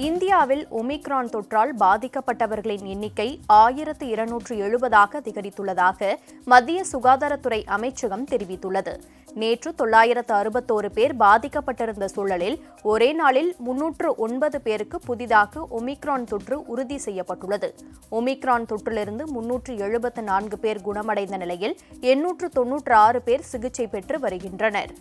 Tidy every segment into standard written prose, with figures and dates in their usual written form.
இந்தியாவில் ஒமிக்ரான் தொற்றால் பாதிக்கப்பட்டவர்களின் எண்ணிக்கை 1270ஆக அதிகரித்துள்ளதாக மத்திய சுகாதாரத்துறை அமைச்சகம் தெரிவித்துள்ளது. நேற்று 961 பேர் பாதிக்கப்பட்டிருந்த சூழலில் ஒரே நாளில் 309 பேருக்கு புதிதாக ஒமிக்ரான் தொற்று உறுதி செய்யப்பட்டுள்ளது. ஒமிக்ரான் தொற்றிலிருந்து 374 பேர் குணமடைந்த நிலையில் 896 பேர் சிகிச்சை பெற்று வருகின்றனர்.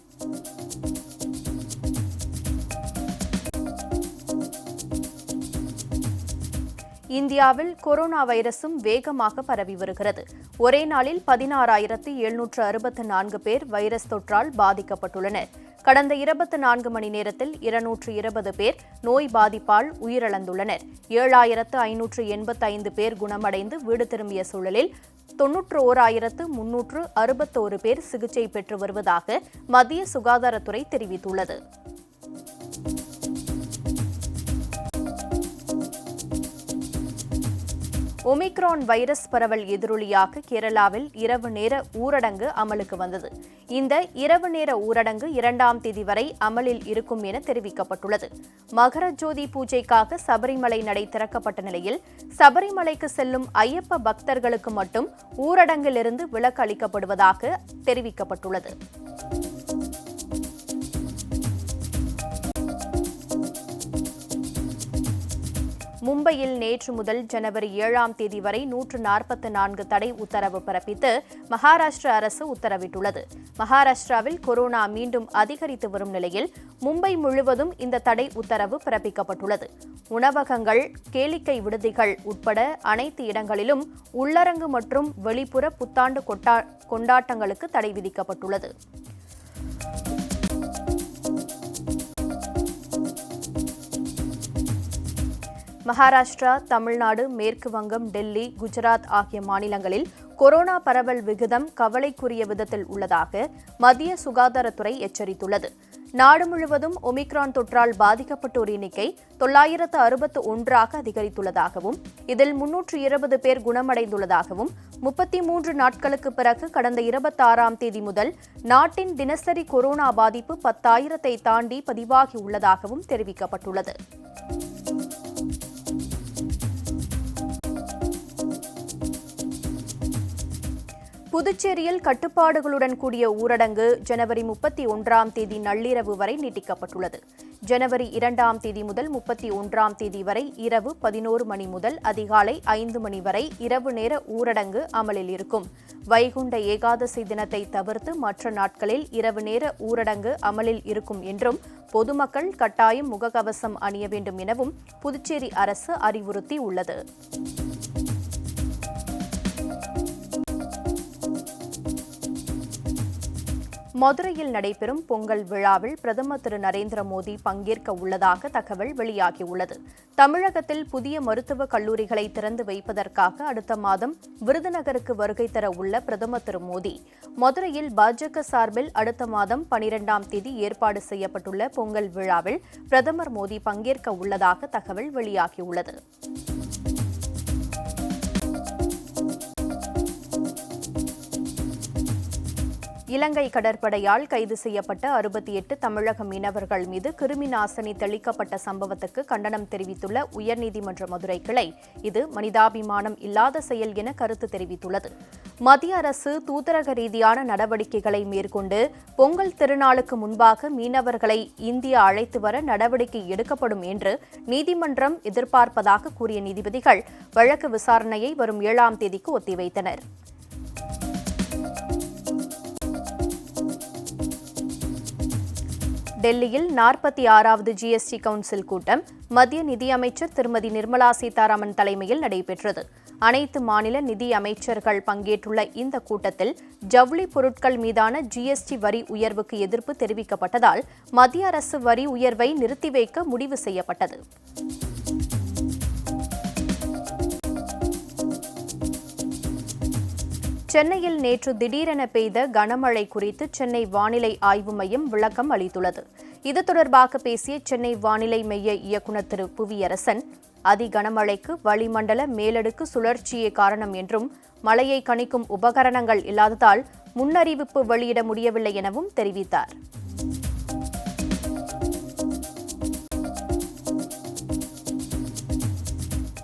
இந்தியாவில் கொரோனா வைரசும் வேகமாக பரவி வருகிறது. ஒரே நாளில் 16,764 பேர் வைரஸ் தொற்றால் பாதிக்கப்பட்டுள்ளனர். கடந்த 24 மணி நேரத்தில் 220 பேர் நோய் பாதிப்பால் உயிரிழந்துள்ளனர். 7,585 பேர் குணமடைந்து வீடு திரும்பிய சூழலில் 91,361 பேர் சிகிச்சை பெற்று வருவதாக மத்திய சுகாதாரத்துறை தெரிவித்துள்ளது. ஒமிக்ரான் வைரஸ் பரவல் எதிரொலியாக கேரளாவில் இரவு நேர ஊரடங்கு அமலுக்கு வந்தது. இந்த இரவு நேர ஊரடங்கு 2ஆம் தேதி வரை அமலில் இருக்கும் என தெரிவிக்கப்பட்டுள்ளது. மகர ஜோதி பூஜைக்காக சபரிமலை நடை திறக்கப்பட்ட நிலையில் சபரிமலைக்கு செல்லும் ஐயப்ப பக்தர்களுக்கு மட்டும் ஊரடங்கிலிருந்து விலக்கு அளிக்கப்படுவதாக தெரிவிக்கப்பட்டுள்ளது. மும்பையில் நேற்று முதல் ஜனவரி 7ஆம் தேதி வரை 144 தடை உத்தரவு பிறப்பித்து மகாராஷ்டிர அரசு உத்தரவிட்டுள்ளது. மகாராஷ்டிராவில் கொரோனா மீண்டும் அதிகரித்து வரும் நிலையில் மும்பை முழுவதும் இந்த தடை உத்தரவு பிறப்பிக்கப்பட்டுள்ளது. உணவகங்கள், கேளிக்கை விடுதிகள் உட்பட அனைத்து இடங்களிலும் உள்ளரங்கு மற்றும் வெளிப்புற புத்தாண்டு கொண்டாட்டங்களுக்கு தடை விதிக்கப்பட்டுள்ளது. மகாராஷ்டிரா, தமிழ்நாடு, மேற்கு வங்கம், டெல்லி, குஜராத் ஆகிய மாநிலங்களில் கொரோனா பரவல் விகிதம் கவலைக்குரிய விதத்தில் உள்ளதாக மத்திய சுகாதாரத்துறை எச்சரித்துள்ளது. நாடு முழுவதும் ஒமிக்ரான் தொற்றால் பாதிக்கப்பட்டோர் எண்ணிக்கை 961ஆக அதிகரித்துள்ளதாகவும் இதில் 320 பேர் குணமடைந்துள்ளதாகவும் 33 நாட்களுக்கு பிறகு கடந்த 26ஆம் தேதி முதல் நாட்டின் தினசரி கொரோனா பாதிப்பு 10,000ஐ தாண்டி பதிவாகியுள்ளதாகவும் தெரிவிக்கப்பட்டுள்ளது. புதுச்சேரியில் கட்டுப்பாடுகளுடன் கூடிய ஊரடங்கு ஜனவரி 31ஆம் தேதி நள்ளிரவு வரை நீட்டிக்கப்பட்டுள்ளது. ஜனவரி 2ஆம் தேதி முதல் 31ஆம் தேதி வரை இரவு 11 மணி முதல் அதிகாலை 5 மணி வரை இரவு நேர ஊரடங்கு அமலில் இருக்கும். வைகுண்ட ஏகாதசி தினத்தை தவிர்த்து மற்ற நாட்களில் இரவு நேர ஊரடங்கு அமலில் இருக்கும் என்றும் பொதுமக்கள் கட்டாயம் முகக்கவசம் அணிய வேண்டும் எனவும் புதுச்சேரி அரசு அறிவுறுத்தியுள்ளது. மதுரையில் நடைபெறும் பொங்கல் விழாவில் பிரதமர் திரு நரேந்திர மோடி பங்கேற்க உள்ளதாக தகவல் வெளியாகியுள்ளது. தமிழகத்தில் புதிய மருத்துவக் கல்லூரிகளை திறந்து வைப்பதற்காக அடுத்த மாதம் விருதுநகருக்கு வருகை தர உள்ள பிரதமர் திரு மோடி மதுரையில் பாஜக சார்பில் அடுத்த மாதம் 12ஆம் தேதி ஏற்பாடு செய்யப்பட்டுள்ள பொங்கல் விழாவில் பிரதமர் மோடி பங்கேற்க உள்ளதாக தகவல் வெளியாகியுள்ளது. இலங்கை கடற்படையால் கைது செய்யப்பட்ட 68 தமிழக மீனவர்கள் மீது கிருமி நாசினி தெளிக்கப்பட்ட சம்பவத்துக்கு கண்டனம் தெரிவித்துள்ள உயர்நீதிமன்ற மதுரை கிளை இது மனிதாபிமானம் இல்லாத செயல் என கருத்து தெரிவித்துள்ளது. மத்திய அரசு தூதரக ரீதியான நடவடிக்கைகளை மேற்கொண்டு பொங்கல் திருநாளுக்கு முன்பாக மீனவர்களை இந்தியா அழைத்து வர நடவடிக்கை எடுக்கப்படும் என்று நீதிமன்றம் எதிர்பார்ப்பதாக கூறிய நீதிபதிகள் வழக்கு விசாரணையை வரும் 7ஆம் தேதிக்கு ஒத்திவைத்தனர். டெல்லியில் 46வது ஜிஎஸ்டி கவுன்சில் கூட்டம் மத்திய நிதியமைச்சர் திருமதி நிர்மலா சீதாராமன் தலைமையில் நடைபெற்றது. அனைத்து மாநில நிதி அமைச்சர்கள் பங்கேற்றுள்ள இந்த கூட்டத்தில் ஜவுளி பொருட்கள் மீதான ஜிஎஸ்டி வரி உயர்வுக்கு எதிர்ப்பு தெரிவிக்கப்பட்டதால் மத்திய அரசு வரி உயர்வை நிறுத்தி வைக்க முடிவு செய்யப்பட்டது. சென்னையில் நேற்று திடீரென பெய்த கனமழை குறித்து சென்னை வானிலை ஆய்வு மையம் விளக்கம் அளித்துள்ளது. இது தொடர்பாக பேசிய சென்னை வானிலை மைய இயக்குநர் திரு புவியரசன், அதி கனமழைக்கு வளிமண்டல மேலடுக்கு சுழற்சியே காரணம் என்றும் மழையை கணிக்கும் உபகரணங்கள் இல்லாததால் முன்னறிவிப்பு வெளியிட முடியவில்லை எனவும் தெரிவித்தார்.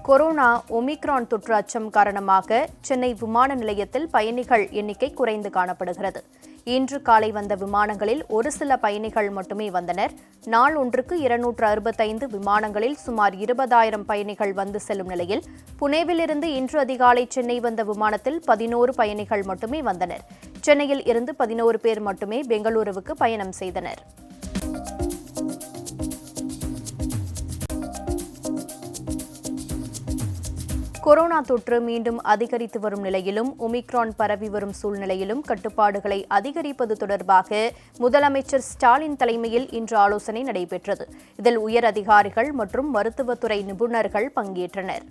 கொரோனா ஒமிக்ரான் தொற்று அச்சம் காரணமாக சென்னை விமான நிலையத்தில் பயணிகள் எண்ணிக்கை குறைந்து காணப்படுகிறது. இன்று காலை வந்த விமானங்களில் ஒரு சில பயணிகள் மட்டுமே வந்தனர். நாள் ஒன்றுக்கு 265 விமானங்களில் சுமார் 20,000 பயணிகள் வந்து செல்லும் நிலையில் புனேவிலிருந்து இன்று அதிகாலை சென்னை வந்த விமானத்தில் 11 பயணிகள் மட்டுமே வந்தனர். சென்னையில் இருந்து 11 பேர் மட்டுமே பெங்களூருவுக்கு பயணம் செய்தனர். கொரோனா தொற்று மீண்டும் அதிகரித்து வரும் நிலையிலும் ஒமிக்ரான் பரவி வரும் சூழ்நிலையிலும் கட்டுப்பாடுகளை அதிகரிப்பது தொடர்பாக முதலமைச்சர் ஸ்டாலின் தலைமையில் இன்று ஆலோசனை நடைபெற்றது. இதில் உயர் அதிகாரிகள் மற்றும் மருத்துவத்துறை நிபுணர்கள் பங்கேற்றனர்.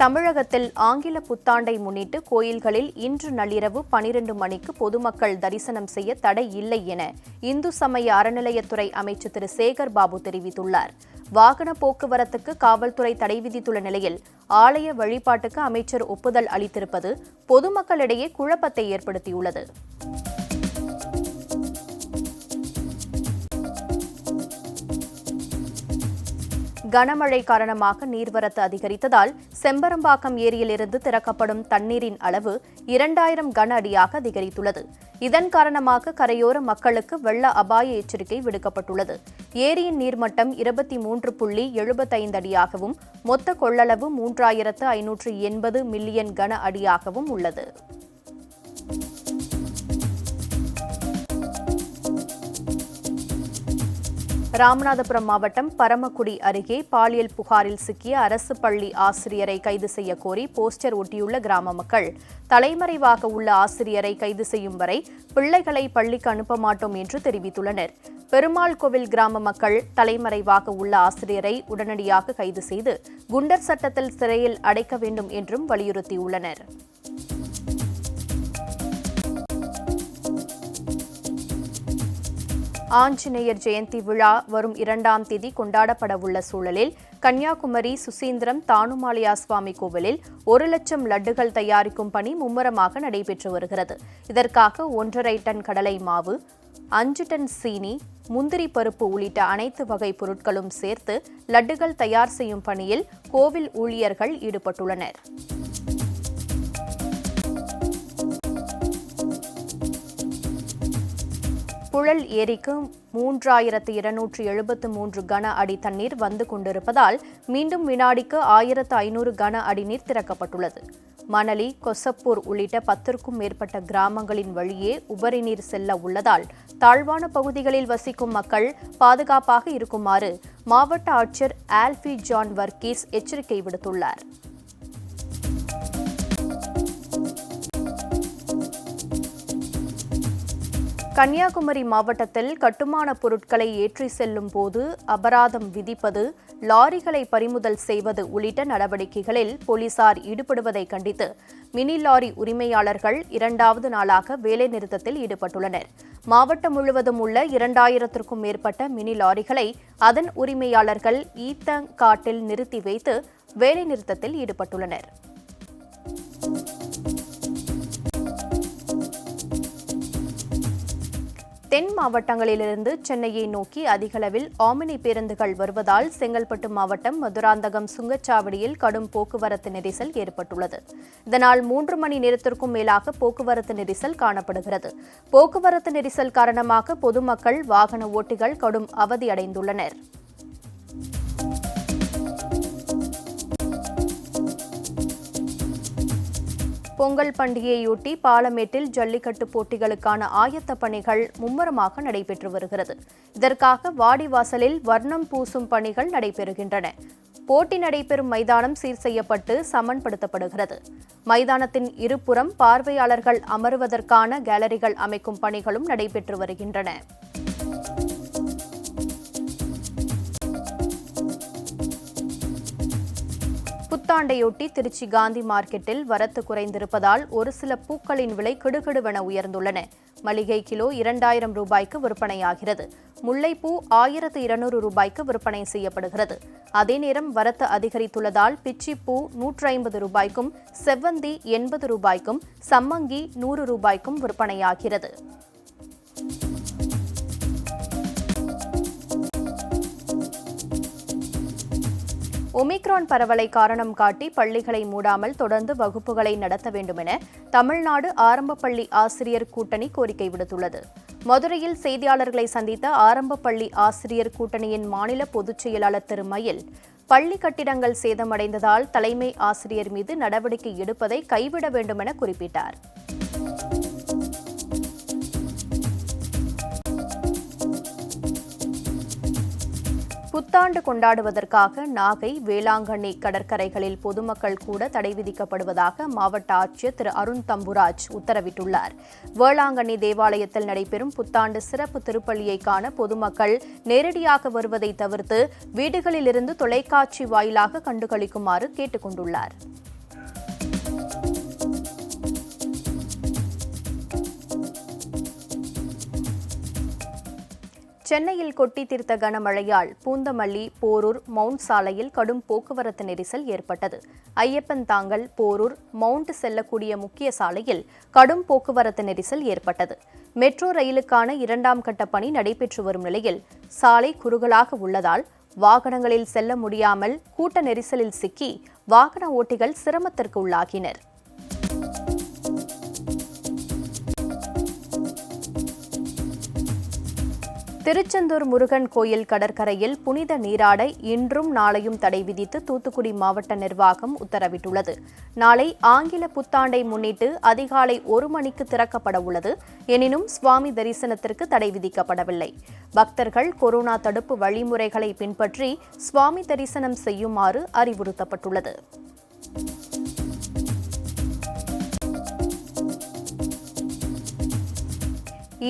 தமிழகத்தில் ஆங்கில புத்தாண்டை முன்னிட்டு கோயில்களில் இன்று நள்ளிரவு 12 மணிக்கு பொதுமக்கள் தரிசனம் செய்ய தடை இல்லை என இந்து சமய அறநிலையத்துறை அமைச்சர் திரு சேகர் பாபு தெரிவித்துள்ளார். வாகன போக்குவரத்துக்கு காவல்துறை தடை விதித்துள்ள நிலையில் ஆலய வழிபாட்டுக்கு அமைச்சர் ஒப்புதல் அளித்திருப்பது பொதுமக்களிடையே குழப்பத்தை ஏற்படுத்தியுள்ளது. கனமழை காரணமாக நீர்வரத்து அதிகரித்ததால் செம்பரம்பாக்கம் ஏரியிலிருந்து திறக்கப்படும் தண்ணீரின் அளவு 2000 கன அடியாக அதிகரித்துள்ளது. இதன் காரணமாக கரையோர மக்களுக்கு வெள்ள அபாய எச்சரிக்கை விடுக்கப்பட்டுள்ளது. ஏரியின் நீர்மட்டம் 23.75 அடியாகவும் மொத்த கொள்ளளவு 3580 மில்லியன் கன அடியாகவும் உள்ளது. ராமநாதபுரம் மாவட்டம் பரமக்குடி அருகே பாலியல் புகாரில் சிக்கிய அரசு பள்ளி ஆசிரியரை கைது செய்ய கோரி போஸ்டர் ஒட்டியுள்ள கிராம மக்கள் தலைமறைவாக உள்ள ஆசிரியரை கைது செய்யும் வரை பிள்ளைகளை பள்ளிக்கு அனுப்ப மாட்டோம் என்று தெரிவித்துள்ளனர். பெருமாள் கோவில் கிராம மக்கள் தலைமறைவாக உள்ள ஆசிரியரை உடனடியாக கைது செய்து குண்டர் சட்டத்தில் சிறையில் அடைக்க வேண்டும் என்றும் வலியுறுத்தியுள்ளனர். ஆஞ்சநேயர் ஜெயந்தி விழா வரும் 2ஆம் தேதி கொண்டாடப்பட உள்ள சூழலில் கன்னியாகுமரி சுசீந்திரம் தானுமாலையா சுவாமி கோவிலில் 1 லட்சம் லட்டுகள் தயாரிக்கும் பணி மும்முரமாக நடைபெற்று வருகிறது. இதற்காக 1.5 டன் கடலை மாவு, 5 டன் சீனி, முந்திரி பருப்பு உள்ளிட்ட அனைத்து வகை பொருட்களும் சேர்த்து லட்டுகள் தயார் செய்யும் பணியில் கோவில் ஊழியர்கள் ஈடுபட்டுள்ளனர். புழல் ஏரிக்கு 3273 கன அடி தண்ணீர் வந்து கொண்டிருப்பதால் மீண்டும் வினாடிக்கு 1500 கன அடி நீர் திறக்கப்பட்டுள்ளது. மணலி, கொசப்பூர் உள்ளிட்ட 10க்கும் மேற்பட்ட கிராமங்களின் வழியே உபரி நீர் செல்ல உள்ளதால் தாழ்வான பகுதிகளில் வசிக்கும் மக்கள் பாதுகாப்பாக இருக்குமாறு மாவட்ட ஆட்சியர் ஆல்பி ஜான் வர்கீஸ் எச்சரிக்கை விடுத்துள்ளார். கன்னியாகுமரி மாவட்டத்தில் கட்டுமான பொருட்களை ஏற்றி செல்லும் போது அபராதம் விதிப்பது, லாரிகளை பறிமுதல் செய்வது உள்ளிட்ட நடவடிக்கைகளில் போலீசார் ஈடுபடுவதை கண்டித்து மினி லாரி உரிமையாளர்கள் 2வது நாளாக வேலைநிறுத்தத்தில் ஈடுபட்டுள்ளனர். மாவட்டம் முழுவதும் உள்ள 2000க்கும் மேற்பட்ட மினி லாரிகளை அதன் உரிமையாளர்கள் ஈத்தங்காட்டில் நிறுத்தி வைத்து வேலைநிறுத்தத்தில் ஈடுபட்டுள்ளனர். தென் மாவட்டங்களிலிருந்து சென்னையை நோக்கி அதிகளவில் ஆம்னி பேருந்துகள் வருவதால் செங்கல்பட்டு மாவட்டம் மதுராந்தகம் சுங்கச்சாவடியில் கடும் போக்குவரத்து நெரிசல் ஏற்பட்டுள்ளது. இதனால் 3 மணி நேரத்திற்கும் மேலாக போக்குவரத்து நெரிசல் காணப்படுகிறது. போக்குவரத்து நெரிசல் காரணமாக பொதுமக்கள், வாகன ஓட்டிகள் கடும் அவதியடைந்துள்ளனர். பொங்கல் பண்டிகையொட்டி பாலமேட்டில் ஜல்லிக்கட்டு போட்டிகளுக்கான ஆயத்த பணிகள் மும்முரமாக நடைபெற்று வருகிறது. இதற்காக வாடிவாசலில் வர்ணம் பூசும் பணிகள் நடைபெறுகின்றன. போட்டி நடைபெறும் மைதானம் சீர் செய்யப்பட்டு சமன்படுத்தப்படுகிறது. மைதானத்தின் இருபுறம் பார்வையாளர்கள் அமருவதற்கான கேலரிகள் அமைக்கும் பணிகளும் நடைபெற்று வருகின்றன. புத்தாண்டையொட்டி திருச்சி காந்தி மார்க்கெட்டில் வரத்து குறைந்திருப்பதால் ஒரு சில பூக்களின் விலை கிடுகிடுவென உயர்ந்துள்ளன. மல்லிகை கிலோ 2000 ரூபாய்க்கு விற்பனையாகிறது. முல்லைப்பூ 1200 ரூபாய்க்கு விற்பனை செய்யப்படுகிறது. அதே நேரம் வரத்து அதிகரித்துள்ளதால் பிச்சிப்பூ 150 ரூபாய்க்கும், செவ்வந்தி 80 ரூபாய்க்கும், சம்மங்கி 100 ரூபாய்க்கும் விற்பனையாகிறது. ஒமிக்ரான் பரவலை காரணம் காட்டி பள்ளிகளை மூடாமல் தொடர்ந்து வகுப்புகளை நடத்த வேண்டும் என தமிழ்நாடு ஆரம்ப பள்ளி ஆசிரியர் கூட்டணி கோரிக்கை விடுத்துள்ளது. மதுரையில் செய்தியாளர்களை சந்தித்த ஆரம்ப பள்ளி ஆசிரியர் கூட்டணியின் மாநில பொதுச் செயலாளர் திரு மயில், பள்ளி கட்டிடங்கள் சேதமடைந்ததால் தலைமை ஆசிரியர் மீது நடவடிக்கை எடுப்பதை கைவிட வேண்டும் என குறிப்பிட்டார். புத்தாண்டு கொண்டாடுவதற்காக நாகை, வேளாங்கண்ணி கடற்கரைகளில் பொதுமக்கள் கூட தடை விதிக்கப்படுவதாக மாவட்ட ஆட்சியர் திரு அருண் தம்புராஜ் உத்தரவிட்டுள்ளார். வேளாங்கண்ணி தேவாலயத்தில் நடைபெறும் புத்தாண்டு சிறப்பு திருப்பலியை காண பொதுமக்கள் நேரடியாக வருவதை தவிர்த்து வீடுகளிலிருந்து தொலைக்காட்சி வாயிலாக கண்டுகளிக்குமாறு கேட்டுக் கொண்டுள்ளார். சென்னையில் கொட்டி தீர்த்த கனமழையால் பூந்தமல்லி, போரூர், மவுண்ட் சாலையில் கடும் போக்குவரத்து நெரிசல் ஏற்பட்டது. ஐயப்பன் தாங்கல், போரூர், மவுண்ட் செல்லக்கூடிய முக்கிய சாலையில் கடும் போக்குவரத்து நெரிசல் ஏற்பட்டது. மெட்ரோ ரயிலுக்கான 2ஆம் கட்ட பணி நடைபெற்று வரும் நிலையில் சாலை குறுகலாக உள்ளதால் வாகனங்களில் செல்ல முடியாமல் கூட்ட நெரிசலில் சிக்கி வாகன ஓட்டிகள் சிரமத்திற்கு உள்ளாகினர். திருச்செந்தூர் முருகன் கோயில் கடற்கரையில் புனித நீராட இன்றும் நாளையும் தடை விதித்து தூத்துக்குடி மாவட்ட நிர்வாகம் உத்தரவிட்டுள்ளது. நாளை ஆங்கில புத்தாண்டை முன்னிட்டு அதிகாலை 1 மணிக்கு திறக்கப்பட உள்ளது. எனினும் சுவாமி தரிசனத்திற்கு தடை விதிக்கப்படவில்லை. பக்தர்கள் கொரோனா தடுப்பு வழிமுறைகளை பின்பற்றி சுவாமி தரிசனம் செய்யுமாறு அறிவுறுத்தப்பட்டுள்ளது.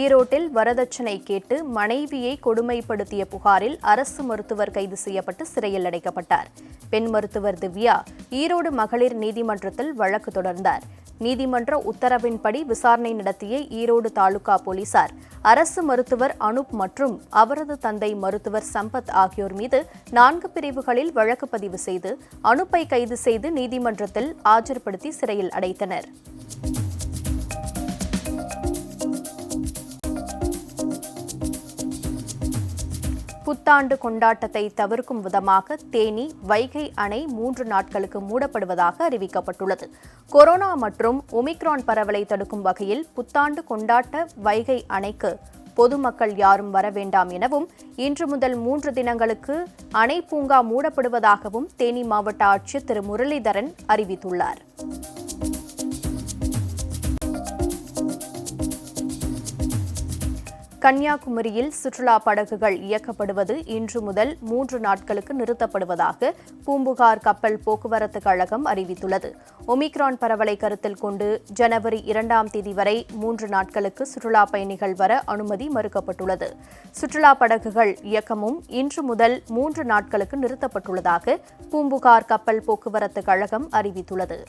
ஈரோட்டில் வரதட்சணை கேட்டு மனைவியை கொடுமைப்படுத்திய புகாரில் அரசு மருத்துவர் கைது செய்யப்பட்டு சிறையில் அடைக்கப்பட்டார். பெண் மருத்துவர் திவ்யா ஈரோடு மகளிர் நீதிமன்றத்தில் வழக்கு தொடர்ந்தார். நீதிமன்ற உத்தரவின்படி விசாரணை நடத்திய ஈரோடு தாலுகா போலீசார் அரசு மருத்துவர் அனூப் மற்றும் அவரது தந்தை மருத்துவர் சம்பத் ஆகியோர் மீது 4 பிரிவுகளில் வழக்கு பதிவு செய்து அனூப்பை கைது செய்து நீதிமன்றத்தில் ஆஜர்படுத்தி சிறையில் அடைத்தனர். புத்தாண்டு கொண்டாட்டத்தை தவிர்க்கும் விதமாக தேனி, வைகை அணை 3 நாட்களுக்கு மூடப்படுவதாக அறிவிக்கப்பட்டுள்ளது. கொரோனா மற்றும் ஒமிக்ரான் பரவலை தடுக்கும் வகையில் புத்தாண்டு கொண்டாட்ட வைகை அணைக்கு பொதுமக்கள் யாரும் வர வேண்டாம் எனவும் இன்று முதல் 3 தினங்களுக்கு அணை பூங்கா மூடப்படுவதாகவும் தேனி மாவட்ட ஆட்சியர் திரு முரளிதரன் அறிவித்துள்ளார். கன்னியாகுமரியில் சுற்றுலா படகுகள் இயக்கப்படுவது இன்று முதல் 3 நாட்களுக்கு நிறுத்தப்படுவதாக பூம்புகார் கப்பல் போக்குவரத்து கழகம் அறிவித்துள்ளது. ஒமிக்ரான் பரவலை கருத்தில் கொண்டு ஜனவரி 2ஆம் தேதி வரை 3 நாட்களுக்கு சுற்றுலா பயணிகள் வர அனுமதி மறுக்கப்பட்டுள்ளது. சுற்றுலா படகுகள் இயக்கமும் இன்று முதல் 3 நாட்களுக்கு நிறுத்தப்பட்டுள்ளதாக பூம்புகார் கப்பல் போக்குவரத்து கழகம் அறிவித்துள்ளது.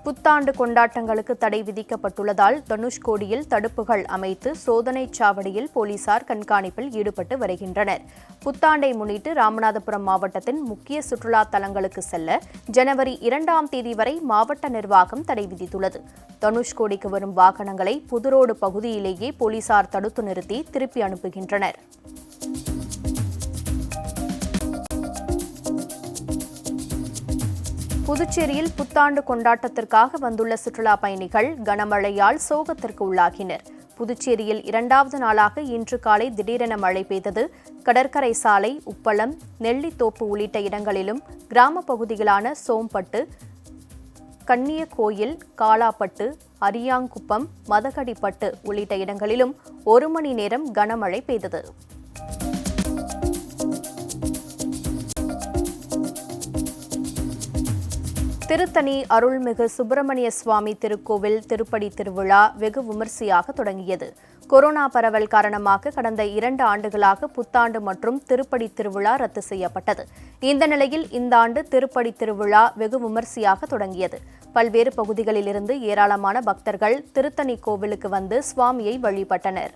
புத்தாண்டு கொண்டாட்டங்களுக்கு தடை விதிக்கப்பட்டுள்ளதால் தனுஷ்கோடியில் தடுப்புகள் அமைத்து சோதனைச் சாவடியில் போலீசார் கண்காணிப்பில் ஈடுபட்டு வருகின்றனர். புத்தாண்டை முன்னிட்டு ராமநாதபுரம் மாவட்டத்தின் முக்கிய சுற்றுலா தலங்களுக்கு செல்ல ஜனவரி 2ஆம் தேதி வரை மாவட்ட நிர்வாகம் தடை விதித்துள்ளது. தனுஷ்கோடிக்கு வரும் வாகனங்களை புதுரோடு பகுதியிலேயே போலீசார் தடுத்து நிறுத்தி திருப்பி அனுப்புகின்றனர். புதுச்சேரியில் புத்தாண்டு கொண்டாட்டத்திற்காக வந்துள்ள சுற்றுலா பயணிகள் கனமழையால் சோகத்திற்கு உள்ளாகினர். புதுச்சேரியில் 2வது நாளாக இன்று காலை திடீரென மழை பெய்தது. கடற்கரை சாலை, உப்பளம், நெல்லித்தோப்பு உள்ளிட்ட இடங்களிலும் கிராம பகுதிகளான சோம்பட்டு, கன்னியகோயில், காலாப்பட்டு, அரியாங்குப்பம், மதகடிப்பட்டு உள்ளிட்ட இடங்களிலும் 1 மணி நேரம் கனமழை பெய்தது. திருத்தணி அருள்மிகு சுப்பிரமணிய சுவாமி திருக்கோவில் திருப்படி திருவிழா வெகு விமரிசையாக தொடங்கியது. கொரோனா பரவல் காரணமாக கடந்த 2 ஆண்டுகளாக புத்தாண்டு மற்றும் திருப்படி திருவிழா ரத்து செய்யப்பட்டது. இந்த நிலையில் இந்த ஆண்டு திருப்படி திருவிழா வெகு விமரிசையாக தொடங்கியது. பல்வேறு பகுதிகளிலிருந்து ஏராளமான பக்தர்கள் திருத்தணி கோவிலுக்கு வந்து சுவாமியை வழிபட்டனர்.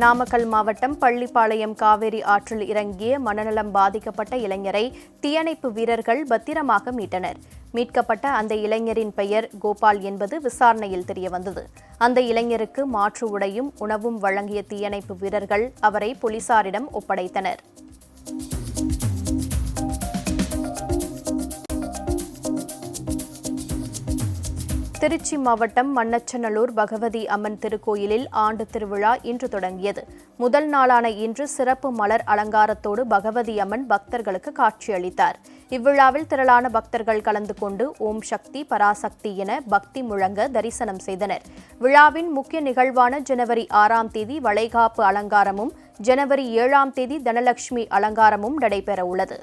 நாமக்கல் மாவட்டம் பள்ளிப்பாளையம் காவேரி ஆற்றில் இறங்கிய மனநலம் பாதிக்கப்பட்ட இளைஞரை தீயணைப்பு வீரர்கள் பத்திரமாக மீட்டனர். மீட்கப்பட்ட அந்த இளைஞரின் பெயர் கோபால் என்பது விசாரணையில் தெரியவந்தது. அந்த இளைஞருக்கு மாற்று உடையும் உணவும் வழங்கிய தீயணைப்பு வீரர்கள் அவரை போலீசாரிடம் ஒப்படைத்தனர். திருச்சி மாவட்டம் மண்ணச்சநல்லூர் பகவதி அம்மன் திருக்கோயிலில் ஆண்டு திருவிழா இன்று தொடங்கியது. முதல் நாளான இன்று சிறப்பு மலர் அலங்காரத்தோடு பகவதி அம்மன் பக்தர்களுக்கு காட்சியளித்தார். இவ்விழாவில் திரளான பக்தர்கள் கலந்து கொண்டு ஓம் சக்தி பராசக்தி என பக்தி முழங்க தரிசனம் செய்தனர். விழாவின் முக்கிய நிகழ்வான ஜனவரி 6ஆம் தேதி வளைகாப்பு அலங்காரமும் ஜனவரி 7ஆம் தேதி தனலட்சுமி அலங்காரமும் நடைபெறவுள்ளது.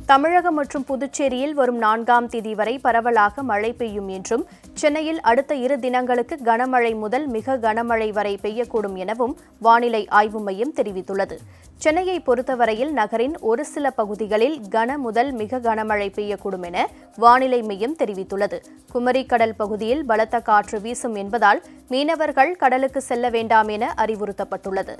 தமிழகம் மற்றும் புதுச்சேரியில் வரும் 4ஆம் தேதி வரை பரவலாக மழை பெய்யும் என்றும் சென்னையில் அடுத்த 2 தினங்களுக்கு கனமழை முதல் மிக கனமழை வரை பெய்யக்கூடும் எனவும் வானிலை ஆய்வு மையம் தெரிவித்துள்ளது. சென்னையை பொறுத்தவரையில் நகரின் ஒரு சில பகுதிகளில் கன முதல் மிக கனமழை பெய்யக்கூடும் என வானிலை மையம் தெரிவித்துள்ளது. குமரி கடல் பகுதியில் பலத்த காற்று வீசும் என்பதால் மீனவர்கள் கடலுக்கு செல்ல வேண்டாம் என அறிவுறுத்தப்பட்டுள்ளது.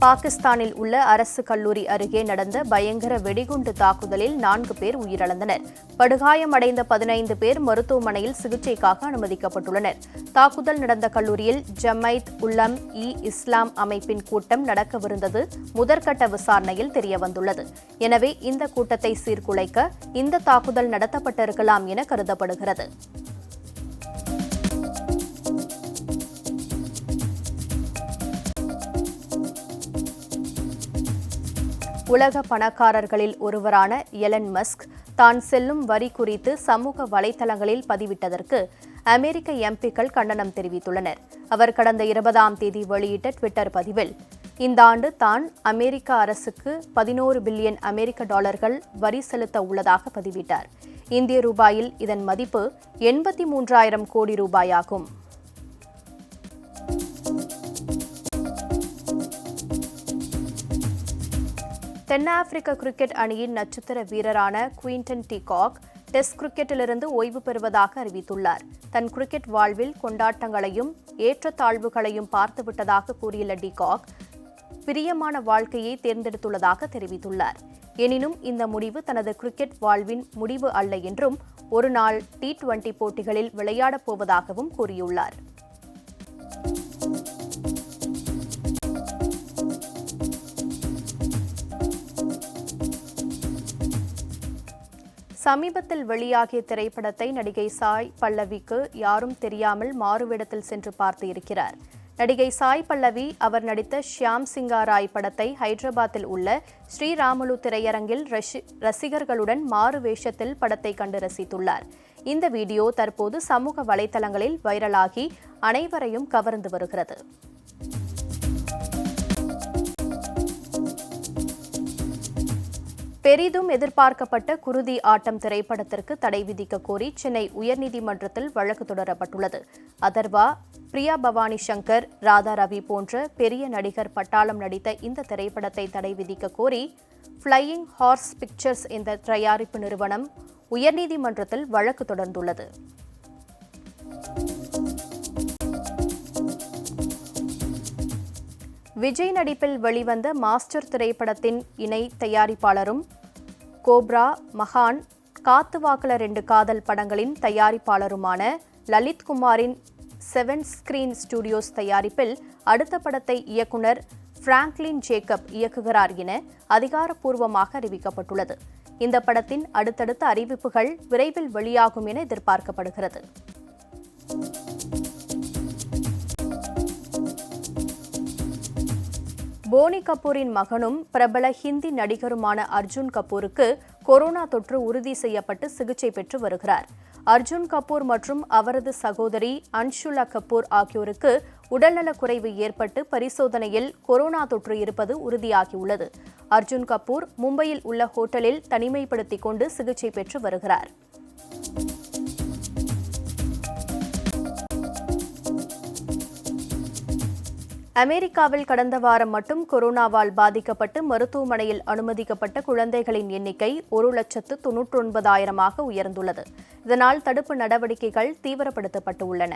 பாகிஸ்தானில் உள்ள அரசு கல்லூரி அருகே நடந்த பயங்கர வெடிகுண்டு தாக்குதலில் 4 பேர் உயிரிழந்தனர். படுகாயமடைந்த 15 பேர் மருத்துவமனையில் சிகிச்சைக்காக அனுமதிக்கப்பட்டுள்ளனர். தாக்குதல் நடந்த கல்லூரியில் ஜமைத் உல்லம் இஸ்லாம் அமைப்பின் கூட்டம் நடக்கவிருந்தது முதற்கட்ட விசாரணையில் தெரியவந்துள்ளது. எனவே இந்த கூட்டத்தை சீர்குலைக்க இந்த தாக்குதல் நடத்தப்பட்டிருக்கலாம் என கருதப்படுகிறது. உலக பணக்காரர்களில் ஒருவரான எலன் மஸ்க் தான் செல்லும் வரி குறித்து சமூக வலைதளங்களில் பதிவிட்டதற்கு அமெரிக்க எம்பிக்கள் கண்டனம் தெரிவித்துள்ளனர். அவர் கடந்த 20ஆம் தேதி வெளியிட்ட ட்விட்டர் பதிவில் இந்த ஆண்டு தான் அமெரிக்க அரசுக்கு 11 பில்லியன் அமெரிக்க டாலர்கள் வரி செலுத்த உள்ளதாக பதிவிட்டார். இந்திய ரூபாயில் இதன் மதிப்பு 83,000 கோடி ரூபாயாகும். தென்னாப்பிரிக்க கிரிக்கெட் அணியின் நட்சத்திர வீரரான குவின்டன் டிகாக் டெஸ்ட் கிரிக்கெட்டிலிருந்து ஓய்வு பெறுவதாக அறிவித்துள்ளார். தன் கிரிக்கெட் வாழ்வில் கொண்டாட்டங்களையும் ஏற்றத்தாழ்வுகளையும் பார்த்துவிட்டதாக கூறியுள்ள டிகாக் பிரியமான வாழ்க்கையை தேர்ந்தெடுத்துள்ளதாக தெரிவித்துள்ளார். எனினும் இந்த முடிவு தனது கிரிக்கெட் வாழ்வின் முடிவு அல்ல என்றும் ஒருநாள் T20 போட்டிகளில் விளையாடப் போவதாகவும் கூறியுள்ளார். சமீபத்தில் வெளியாகிய திரைப்படத்தை நடிகை சாய் பல்லவிக்கு யாரும் தெரியாமல் மாறுவேடத்தில் சென்று பார்த்து இருக்கிறார். நடிகை சாய் பல்லவி அவர் நடித்த ஷியாம் சிங்கா ராய் படத்தை ஹைதராபாத்தில் உள்ள ஸ்ரீராமுலு திரையரங்கில் ரசிகர்களுடன் மாறு வேஷத்தில் படத்தை கண்டு ரசித்துள்ளார். இந்த வீடியோ தற்போது சமூக வலைதளங்களில் வைரலாகி அனைவரையும் கவர்ந்து வருகிறது. பெரிதும் எதிர்பார்க்கப்பட்ட குருதி ஆட்டம் திரைப்படத்திற்கு தடை விதிக்க கோரி சென்னை உயர்நீதிமன்றத்தில் வழக்கு தொடரப்பட்டுள்ளது. அதர்வா, பிரியா பவானி சங்கர், ராதா ரவி போன்ற பெரிய நடிகர் பட்டாளம் நடித்த இந்த திரைப்படத்தை தடை விதிக்க கோரி ஃப்ளையிங் ஹார்ஸ் பிக்சர்ஸ் என்ற தயாரிப்பு நிறுவனம் உயர்நீதிமன்றத்தில் வழக்கு தொடர்ந்துள்ளது. விஜய் நடிப்பில் வெளிவந்த மாஸ்டர் திரைப்படத்தின் இணை தயாரிப்பாளரும் கோப்ரா, மகான், காத்துவாக்குல 2 காதல் படங்களின் தயாரிப்பாளருமான லலித் குமாரின் 7 ஸ்கிரீன் ஸ்டுடியோஸ் தயாரிப்பில் அடுத்த படத்தை இயக்குனர் பிராங்க்லின் ஜேக்கப் இயக்குகிறார் என அதிகாரப்பூர்வமாக அறிவிக்கப்பட்டுள்ளது. இந்த படத்தின் அடுத்தடுத்த அறிவிப்புகள் விரைவில் வெளியாகும் என எதிர்பார்க்கப்படுகிறது. போனி கபூரின் மகனும் பிரபல ஹிந்தி நடிகருமான அர்ஜுன் கபூருக்கு கொரோனா தொற்று உறுதி செய்யப்பட்டு சிகிச்சை பெற்று வருகிறார். அர்ஜுன் கபூர் மற்றும் அவரது சகோதரி அன்ஷுலா கபூர் ஆகியோருக்கு உடல்நலக்குறைவு ஏற்பட்டு பரிசோதனையில் கொரோனா தொற்று இருப்பது உறுதியாகியுள்ளது. அர்ஜுன் கபூர் மும்பையில் உள்ள ஹோட்டலில் தனிமைப்படுத்திக் கொண்டு சிகிச்சை பெற்று வருகிறார். அமெரிக்காவில் கடந்த வாரம் மட்டும் கொரோனாவால் பாதிக்கப்பட்டு மருத்துவமனையில் அனுமதிக்கப்பட்ட குழந்தைகளின் எண்ணிக்கை 1,99,000 உயர்ந்துள்ளது. இதனால் தடுப்பு நடவடிக்கைகள் தீவிரப்படுத்தப்பட்டுள்ளன.